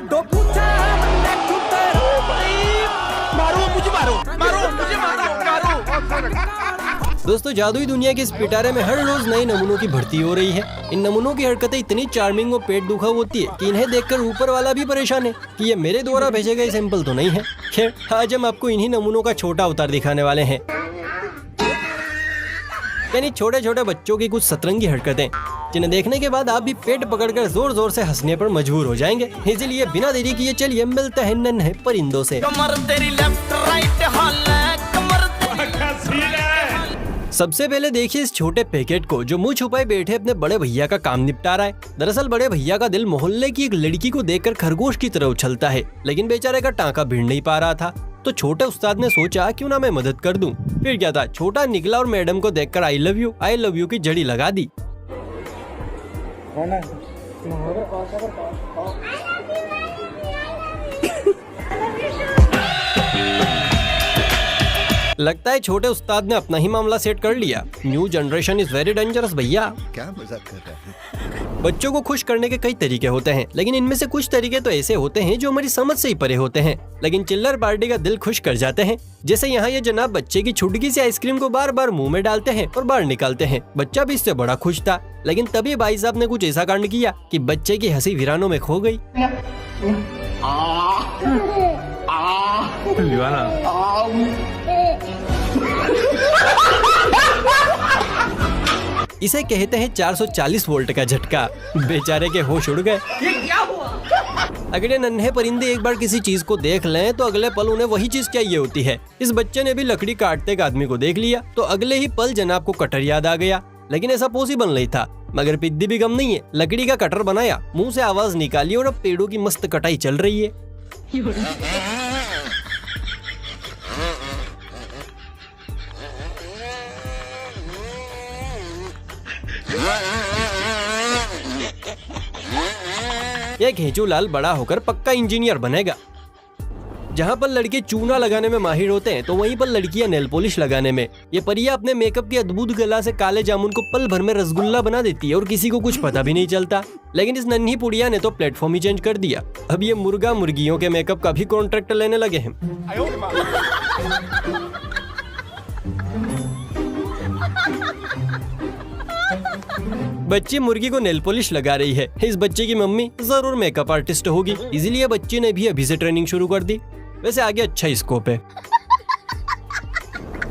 लाडो पूछे मारो मुझे मारो दोस्तों, जादुई दुनिया के इस पिटारे में हर रोज नए नमूनों की भर्ती हो रही है। इन नमूनों की हरकतें इतनी चार्मिंग और पेट दुखा होती है कि इन्हें देखकर ऊपर वाला भी परेशान है कि ये मेरे द्वारा भेजे गए सैंपल तो नहीं है। खैर, आज हम आपको इन्हीं नमूनों का छोटा अवतार दिखाने वाले हैं, यानी छोटे छोटे बच्चों की कुछ सतरंगी हरकतें, जिन्हें देखने के बाद आप भी पेट पकड़कर जोर जोर से हंसने पर मजबूर हो जाएंगे। इसीलिए बिना देरी किए चलिए मिलते हैं नन्हे परिंदों से। कमर तेरी लेफ्ट राइट हाल कमर सबसे पहले देखिए इस छोटे पैकेट को, जो मुंह छुपाए बैठे अपने बड़े भैया का काम निपटा रहा है। दरअसल बड़े भैया का दिल मोहल्ले की एक लड़की को देखकर खरगोश की तरह उछलता है, लेकिन बेचारे का टांका भिड़ नहीं पा रहा था। तो छोटे उस्ताद ने सोचा क्यों ना मैं मदद कर दूं। फिर क्या था, छोटा निकला और मैडम को देखकर आई लव यू की जड़ी लगा दी। लगता है छोटे उस्ताद ने अपना ही मामला सेट कर लिया। New generation is very dangerous भैया। क्या मजाक कर रहे हैं? बच्चों को खुश करने के कई तरीके होते हैं, लेकिन इनमें से कुछ तरीके तो ऐसे होते हैं जो हमारी समझ से ही परे होते हैं, लेकिन चिल्लर पार्टी का दिल खुश कर जाते हैं। जैसे यहाँ ये जनाब बच्चे की छुटकी सी आइसक्रीम को बार बार मुंह में डालते हैं और बाहर निकालते हैं। बच्चा भी इससे बड़ा खुश था, लेकिन तभी भाई साहब ने कुछ ऐसा कांड किया कि बच्चे की हंसी वीरानों में खो गई। इसे कहते हैं 440 वोल्ट का झटका। बेचारे के होश उड़ गए। ये क्या हुआ? अगर ये नन्हे परिंदे एक बार किसी चीज को देख लें तो अगले पल उन्हें वही चीज चाहिए होती है। इस बच्चे ने भी लकड़ी काटते एक आदमी को देख लिया तो अगले ही पल जनाब को कटर याद आ गया, लेकिन ऐसा पॉसिबल नहीं था। मगर पिद्दी भी कम नहीं है, लकड़ी का कटर बनाया, मुंह से आवाज निकाली और अब पेड़ों की मस्त कटाई चल रही है। ये घेचूलाल बड़ा होकर पक्का इंजीनियर बनेगा। जहाँ पर लड़के चूना लगाने में माहिर होते हैं तो वहीं पर लड़कियां नेल पॉलिश लगाने में। ये परिया अपने मेकअप की अद्भुत कला से काले जामुन को पल भर में रसगुल्ला बना देती है और किसी को कुछ पता भी नहीं चलता। लेकिन इस नन्ही पुड़िया ने तो प्लेटफॉर्म ही चेंज कर दिया। अब ये मुर्गा मुर्गियों के मेकअप का भी कॉन्ट्रैक्ट लेने लगे हैं। बच्ची मुर्गी को नेल पॉलिश लगा रही है। इस बच्चे की मम्मी जरूर मेकअप आर्टिस्ट होगी, इसीलिए बच्ची ने भी अभी से ट्रेनिंग शुरू कर दी। वैसे आगे अच्छा स्कोप है।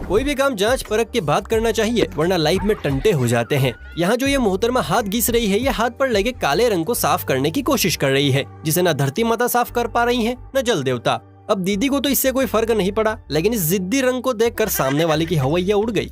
कोई भी काम जांच परख के बाद करना चाहिए, वरना लाइफ में टंटे हो जाते हैं। यहाँ जो ये मोहतरमा हाथ घिस रही है, ये हाथ पर लगे काले रंग को साफ करने की कोशिश कर रही है, जिसे न धरती माता साफ कर पा रही है न जल देवता। अब दीदी को तो इससे कोई फर्क नहीं पड़ा, लेकिन इस जिद्दी रंग को देखकर सामने वाले की हवैया उड़ गई।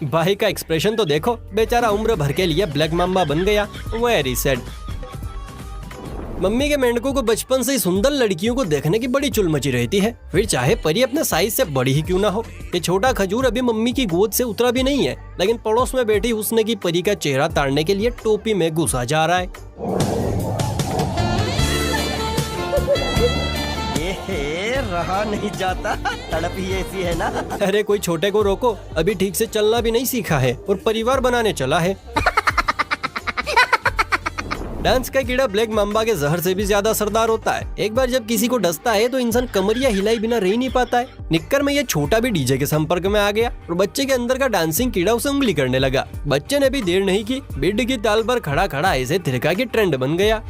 भाई का एक्सप्रेशन तो देखो, बेचारा उम्र भर के लिए ब्लैक माम्बा बन गया। Very sad. मम्मी के मेंढकों को बचपन से ही सुंदर लड़कियों को देखने की बड़ी चुल मची रहती है, फिर चाहे परी अपने साइज से बड़ी ही क्यों ना हो। ये छोटा खजूर अभी मम्मी की गोद से उतरा भी नहीं है, लेकिन पड़ोस में बैठी हुस्न की परी का चेहरा ताड़ने के लिए टोपी में घुसा जा रहा है। रहा नहीं जाता, तड़प ही ऐसी है ना। अरे कोई छोटे को रोको, अभी ठीक से चलना भी नहीं सीखा है और परिवार बनाने चला है। डांस का कीड़ा ब्लैक माम्बा के जहर से भी ज्यादा असरदार होता है। एक बार जब किसी को डसता है तो इंसान कमरिया हिलाई बिना रह नहीं पाता है। निक्कर में ये छोटा भी डीजे के संपर्क में आ गया और बच्चे के अंदर का डांसिंग कीड़ा उसे उंगली करने लगा। बच्चे ने भी देर नहीं की, बिड की ताल पर खड़ा खड़ा ऐसे थिरका की ट्रेंड बन गया।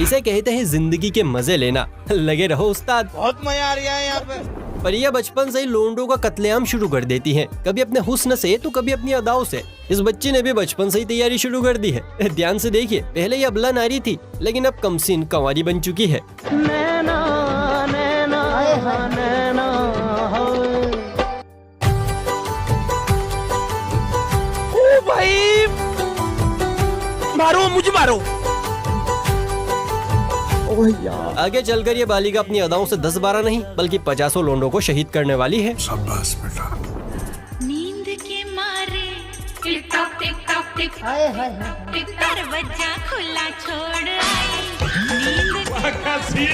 इसे कहते हैं जिंदगी के मजे लेना। लगे रहो उस्ताद, बहुत मजा आ रहा है यहाँ पे। परिया बचपन से ही लोंडों का कत्लेआम शुरू कर देती हैं, कभी अपने हुस्न से तो कभी अपनी अदाओं से। इस बच्ची ने भी बचपन से ही तैयारी शुरू कर दी है। ध्यान से देखिए, पहले ये अबला नारी थी, लेकिन अब कमसीन कंवारी बन चुकी है। नैना, नैना, नैना, ओ भाई, मारो मुझे मारो। आगे चलकर ये बालिका अपनी अदाओं से 10-12 नहीं बल्कि 50 लोंडों को शहीद करने वाली है। शाबाश बेटा। नींद के मारे टिक टॉक टिक टिक दरवाजा खुला छोड़ आई नींद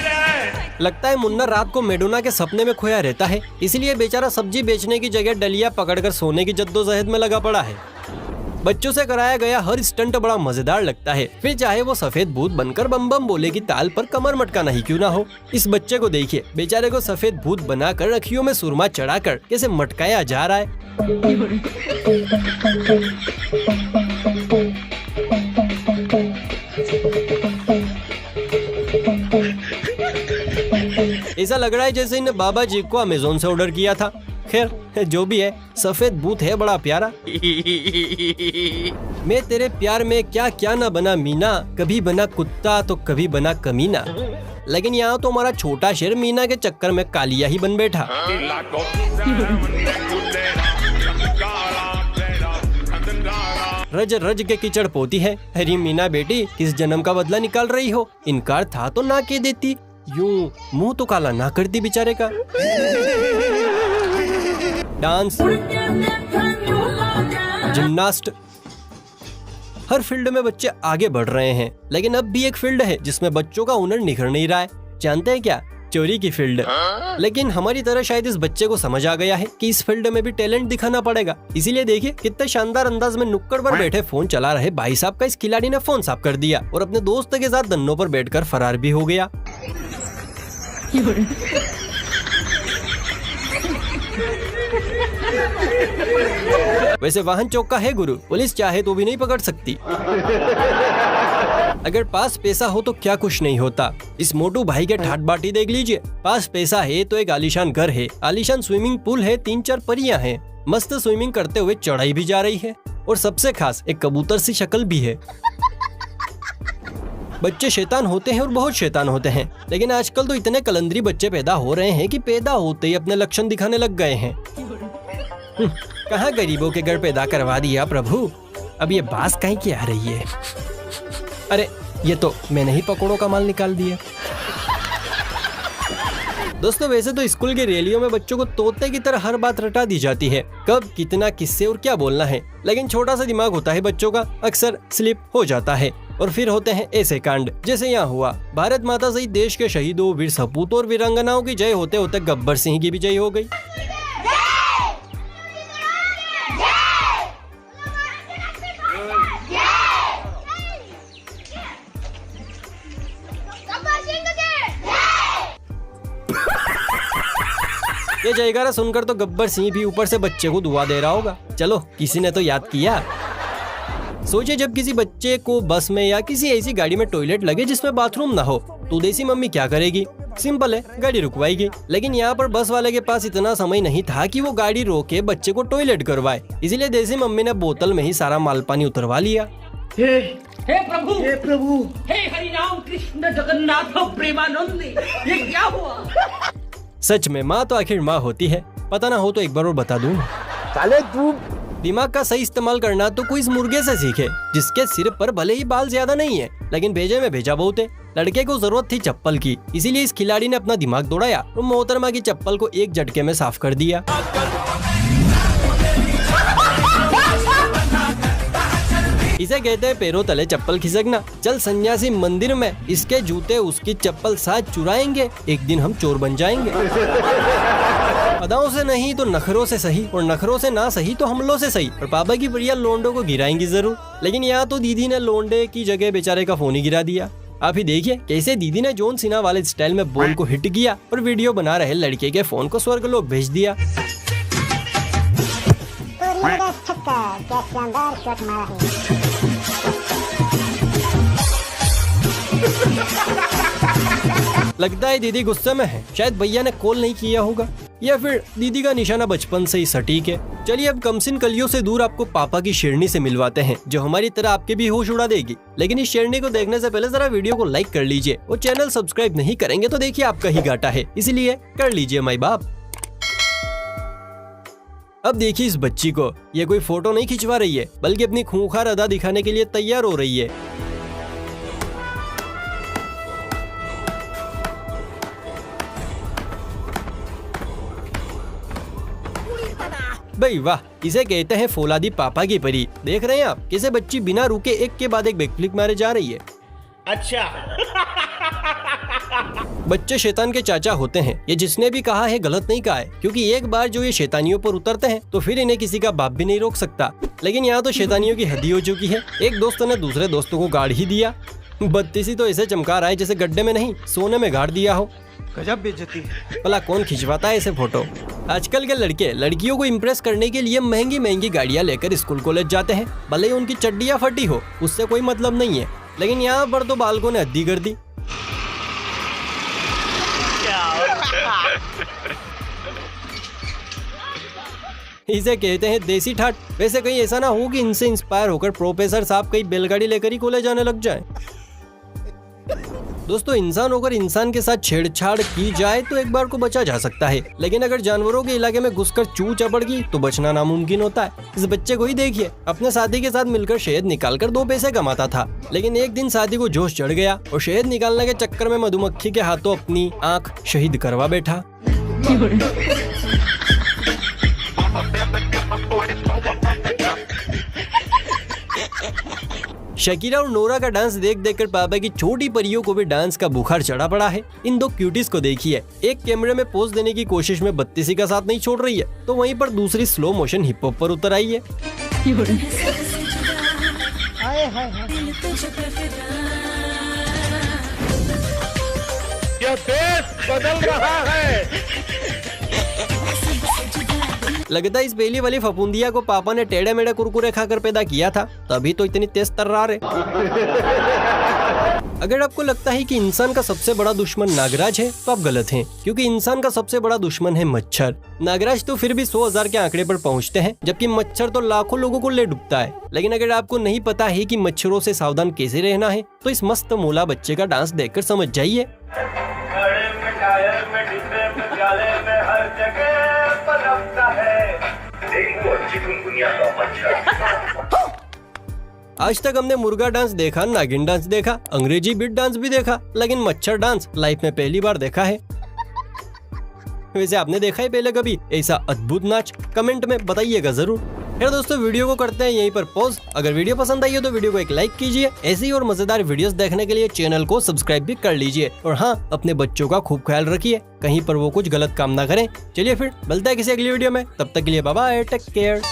लगता है मुन्ना रात को मेडोना के सपने में खोया रहता है, इसलिए बेचारा सब्जी बेचने की जगह डलिया पकड़कर सोने की जद्दोजहद में लगा पड़ा है। बच्चों से कराया गया हर स्टंट बड़ा मजेदार लगता है, फिर चाहे वो सफेद भूत बनकर बम बम बोले की ताल पर कमर मटकाना ही क्यों ना हो। इस बच्चे को देखिए, बेचारे को सफेद भूत बनाकर अखियों में सुरमा चढ़ाकर कैसे मटकाया जा रहा है। ऐसा लग रहा है जैसे इन बाबा जी को अमेज़न से ऑर्डर किया था। खैर जो भी है, सफेद भूत है बड़ा प्यारा। मैं तेरे प्यार में क्या क्या ना बना मीना, कभी बना कुत्ता तो कभी बना कमीना। लेकिन यहाँ तो हमारा छोटा शेर मीना के चक्कर में कालिया ही बन बैठा। रज रज के कीचड़ पोती है। अरे मीना बेटी, किस जन्म का बदला निकाल रही हो? इनकार था तो ना कह देती, यूं मुंह तो काला ना करती बेचारे का। डांस, जिम्नास्ट, हर फील्ड में बच्चे आगे बढ़ रहे हैं। लेकिन अब भी एक फील्ड है जिसमें बच्चों का हुनर निखर नहीं रहा है। जानते हैं क्या? चोरी की फील्ड। लेकिन हमारी तरह शायद इस बच्चे को समझ आ गया है कि इस फील्ड में भी टैलेंट दिखाना पड़ेगा। इसीलिए देखिए कितने शानदार अंदाज में नुक्कड़ पर बैठे फोन चला रहे भाई साहब का इस खिलाड़ी ने फोन साफ कर दिया और अपने दोस्त के साथ धन्नों पर बैठकर फरार भी हो गया। वैसे वाहन चौका है गुरु, पुलिस चाहे तो भी नहीं पकड़ सकती। अगर पास पैसा हो तो क्या कुछ नहीं होता। इस मोटू भाई के ठाट बाटी देख लीजिए। पास पैसा है तो एक आलीशान घर है, आलीशान स्विमिंग पूल है, 3-4 परियां हैं, मस्त स्विमिंग करते हुए चढ़ाई भी जा रही है और सबसे खास एक कबूतर सी शक्ल भी है। बच्चे शैतान होते हैं और बहुत शैतान होते हैं, लेकिन आजकल तो इतने कलंदरी बच्चे पैदा हो रहे हैं कि पैदा होते ही अपने लक्षण दिखाने लग गए हैं। कहाँ गरीबों के घर पैदा करवा दिया प्रभु। अब ये बास कहीं की आ रही है? अरे ये तो मैंने ही पकौड़ों का माल निकाल दिया। दोस्तों वैसे तो स्कूल की रैलियों में बच्चों को तोते की तरह हर बात रटा दी जाती है, कब कितना किससे और क्या बोलना है। लेकिन छोटा सा दिमाग होता है बच्चों का, अक्सर स्लिप हो जाता है और फिर होते हैं ऐसे कांड जैसे यहाँ हुआ। भारत माता सहित देश के शहीदों, वीर सपूतों और वीरांगनाओं की जय होते होते गब्बर सिंह की भी जय हो गई। ये जयकारा सुनकर तो गब्बर सिंह भी ऊपर से बच्चे को दुआ दे रहा होगा। चलो किसी ने तो याद किया। सोचिए जब किसी बच्चे को बस में या किसी ऐसी गाड़ी में टॉयलेट लगे जिसमें बाथरूम ना हो तो देसी मम्मी क्या करेगी? सिंपल है, गाड़ी रुकवाएगी। लेकिन यहाँ पर बस वाले के पास इतना समय नहीं था कि वो गाड़ी रोके बच्चे को टॉयलेट करवाए, इसीलिए देसी मम्मी ने बोतल में ही सारा माल पानी उतरवा लिया। हे प्रभु, हे हरि राम कृष्ण जगन्नाथ प्रेमानंद, ये क्या हुआ? सच में माँ तो आखिर माँ होती है। पता ना हो तो एक बार और बता दूं। साले तू दिमाग का सही इस्तेमाल करना तो कोई इस मुर्गे से सीखे जिसके सिर पर भले ही बाल ज्यादा नहीं है लेकिन भेजे में भेजा बहुत है। लड़के को जरूरत थी चप्पल की, इसीलिए इस खिलाड़ी ने अपना दिमाग दौड़ाया और मोहतरमा की चप्पल को एक झटके में साफ कर दिया। इसे कहते हैं पैरों तले चप्पल खिसकना। चल सन्यासी मंदिर में, इसके जूते उसकी चप्पल साथ चुराएंगे, एक दिन हम चोर बन जाएंगे। अदाओं से नहीं तो नखरों से सही, और नखरों से ना सही तो हमलों से सही, और पापा की प्रिया लोंडो को गिराएंगी जरूर। लेकिन यहाँ तो दीदी ने लोंडे की जगह बेचारे का फोन ही गिरा दिया। आप ही देखिए कैसे दीदी ने जॉन सीना वाले स्टाइल में बॉल को हिट किया और वीडियो बना रहे लड़के के फोन को स्वर्गलोक भेज दिया। लगता है दीदी गुस्से में है, शायद भैया ने कॉल नहीं किया होगा, या फिर दीदी का निशाना बचपन से ही सटीक है। चलिए अब कमसिन कलियों से दूर आपको पापा की शेरनी से मिलवाते हैं जो हमारी तरह आपके भी होश उड़ा देगी। लेकिन इस शेरनी को देखने से पहले जरा वीडियो को लाइक कर लीजिए, और चैनल सब्सक्राइब नहीं करेंगे तो देखिए आपका ही घाटा है, इसलिए कर लीजिए माई बाप। अब देखिए इस बच्ची को, ये कोई फोटो नहीं खिंचवा रही है बल्कि अपनी खूंखार अदा दिखाने के लिए तैयार हो रही है। भाई वाह, इसे कहते हैं फौलादी पापा की परी। देख रहे हैं आप कैसे बच्ची बिना रुके एक के बाद एक बैकफ्लिप मारे जा रही है। अच्छा। बच्चे शैतान के चाचा होते हैं, ये जिसने भी कहा है गलत नहीं कहा है, क्योंकि एक बार जो ये शैतानियों पर उतरते हैं तो फिर इन्हें किसी का बाप भी नहीं रोक सकता। लेकिन यहाँ तो शैतानियों की हद ही हो चुकी है। एक दोस्त ने दूसरे दोस्तों को गाड़ ही दिया। बत्तीसी तो ऐसे चमका रहा है जैसे गड्ढे में नहीं सोने में गाड़ दिया हो। गजब बेइज्जती। भला कौन खिंचवाता है ऐसे फोटो। आजकल के लड़के लड़कियों को इम्प्रेस करने के लिए महंगी महंगी गाड़ियाँ लेकर स्कूल कॉलेज जाते हैं, भले ही उनकी चड्डियाँ फटी हो, उससे कोई मतलब नहीं है। लेकिन यहाँ पर तो बालकों ने हद्दी कर दी। इसे कहते हैं देसी ठाट। वैसे कहीं ऐसा ना हो कि इनसे इंस्पायर होकर प्रोफेसर साहब कई बैलगाड़ी लेकर ही कॉलेज जाने लग जाएं। दोस्तों, इंसान होकर इंसान के साथ छेड़छाड़ की जाए तो एक बार को बचा जा सकता है, लेकिन अगर जानवरों के इलाके में घुसकर चू चपड़ गई तो बचना नामुमकिन होता है। इस बच्चे को ही देखिए, अपने साथी के साथ मिलकर शहद निकालकर 2 पैसे कमाता था, लेकिन एक दिन साथी को जोश चढ़ गया और शहद निकालने के चक्कर में मधुमक्खी के हाथों अपनी आंख शहीद करवा बैठा। शकीरा और नोरा का डांस देख देखकर पापा की छोटी परियों को भी डांस का बुखार चढ़ा पड़ा है। इन 2 क्यूटीज को देखिए, एक कैमरे में पोज देने की कोशिश में बत्तीसी का साथ नहीं छोड़ रही है, तो वहीं पर दूसरी स्लो मोशन हिप हॉप पर उतर आई है। यह देश बदल रहा है। लगता है इस पहली वाली फफूंदिया को पापा ने टेढ़े मेढ़े कुरकुरे खाकर पैदा किया था, तभी तो इतनी तेज तर्रार है। अगर आपको लगता है कि इंसान का सबसे बड़ा दुश्मन नागराज है तो आप गलत हैं, क्योंकि इंसान का सबसे बड़ा दुश्मन है मच्छर। नागराज तो फिर भी 100,000 के आंकड़े पर पहुंचते हैं, जबकि मच्छर तो लाखों लोगों को ले डूबता है। लेकिन अगर आपको नहीं पता है कि मच्छरों से सावधान कैसे रहना है, तो इस मस्त मोला बच्चे का डांस देखकर समझ जाइए। आज तक हमने मुर्गा डांस देखा, नागिन डांस देखा, अंग्रेजी बीट डांस भी देखा, लेकिन मच्छर डांस लाइफ में पहली बार देखा है। वैसे आपने देखा है पहले कभी ऐसा अद्भुत नाच? कमेंट में बताइएगा जरूर। यार दोस्तों, वीडियो को करते हैं यहीं पर पॉज। अगर वीडियो पसंद आई हो तो वीडियो को एक लाइक कीजिए। ऐसी ही और मजेदार वीडियोस देखने के लिए चैनल को सब्सक्राइब भी कर लीजिए। और हाँ, अपने बच्चों का खूब ख्याल रखिए, कहीं पर वो कुछ गलत काम ना करें। चलिए फिर मिलते हैं किसी अगली वीडियो में, तब तक के लिए बाय बाय, टेक केयर।